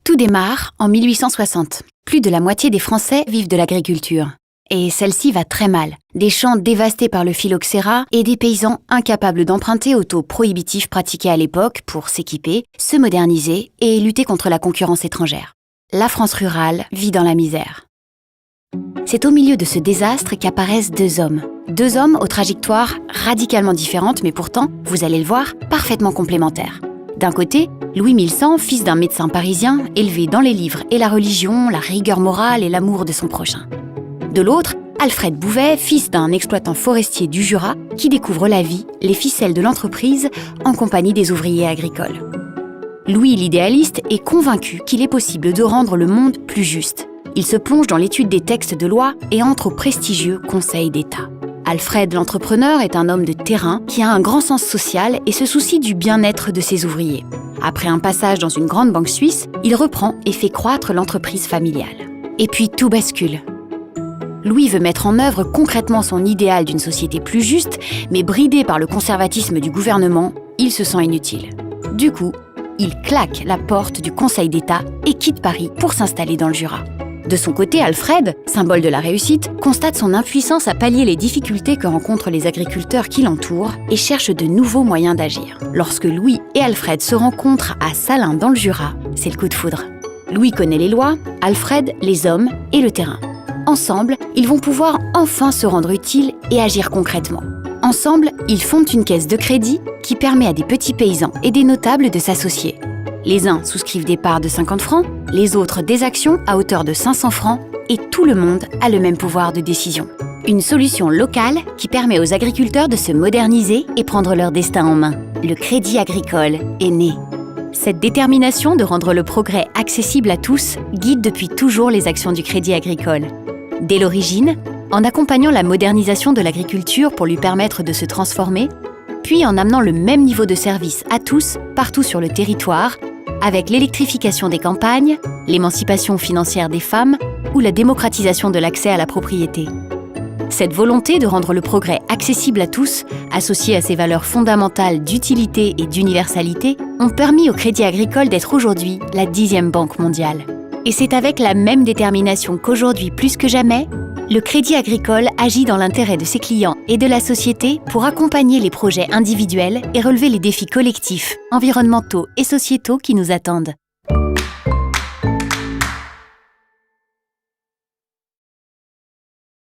Tout démarre en 1860. Plus de la moitié des Français vivent de l'agriculture. Et celle-ci va très mal. Des champs dévastés par le phylloxéra et des paysans incapables d'emprunter aux taux prohibitifs pratiqués à l'époque pour s'équiper, se moderniser et lutter contre la concurrence étrangère. La France rurale vit dans la misère. C'est au milieu de ce désastre qu'apparaissent deux hommes. Deux hommes aux trajectoires radicalement différentes, mais pourtant, vous allez le voir, parfaitement complémentaires. D'un côté, Louis Milsan, fils d'un médecin parisien, élevé dans les livres et la religion, la rigueur morale et l'amour de son prochain. De l'autre, Alfred Bouvet, fils d'un exploitant forestier du Jura, qui découvre la vie, les ficelles de l'entreprise, en compagnie des ouvriers agricoles. Louis, l'idéaliste, est convaincu qu'il est possible de rendre le monde plus juste. Il se plonge dans l'étude des textes de loi et entre au prestigieux Conseil d'État. Alfred, l'entrepreneur, est un homme de terrain qui a un grand sens social et se soucie du bien-être de ses ouvriers. Après un passage dans une grande banque suisse, il reprend et fait croître l'entreprise familiale. Et puis tout bascule. Louis veut mettre en œuvre concrètement son idéal d'une société plus juste, mais bridé par le conservatisme du gouvernement, il se sent inutile. Du coup, il claque la porte du Conseil d'État et quitte Paris pour s'installer dans le Jura. De son côté, Alfred, symbole de la réussite, constate son impuissance à pallier les difficultés que rencontrent les agriculteurs qui l'entourent et cherche de nouveaux moyens d'agir. Lorsque Louis et Alfred se rencontrent à Salins dans le Jura, c'est le coup de foudre. Louis connaît les lois, Alfred les hommes et le terrain. Ensemble, ils vont pouvoir enfin se rendre utiles et agir concrètement. Ensemble, ils fondent une caisse de crédit qui permet à des petits paysans et des notables de s'associer. Les uns souscrivent des parts de 50 francs, les autres des actions à hauteur de 500 francs et tout le monde a le même pouvoir de décision. Une solution locale qui permet aux agriculteurs de se moderniser et prendre leur destin en main. Le Crédit Agricole est né. Cette détermination de rendre le progrès accessible à tous guide depuis toujours les actions du Crédit Agricole. Dès l'origine, en accompagnant la modernisation de l'agriculture pour lui permettre de se transformer, puis en amenant le même niveau de service à tous, partout sur le territoire, avec l'électrification des campagnes, l'émancipation financière des femmes ou la démocratisation de l'accès à la propriété. Cette volonté de rendre le progrès accessible à tous, associée à ses valeurs fondamentales d'utilité et d'universalité, ont permis au Crédit Agricole d'être aujourd'hui la 10e banque mondiale. Et c'est avec la même détermination qu'aujourd'hui, plus que jamais, le Crédit Agricole agit dans l'intérêt de ses clients et de la société pour accompagner les projets individuels et relever les défis collectifs, environnementaux et sociétaux qui nous attendent.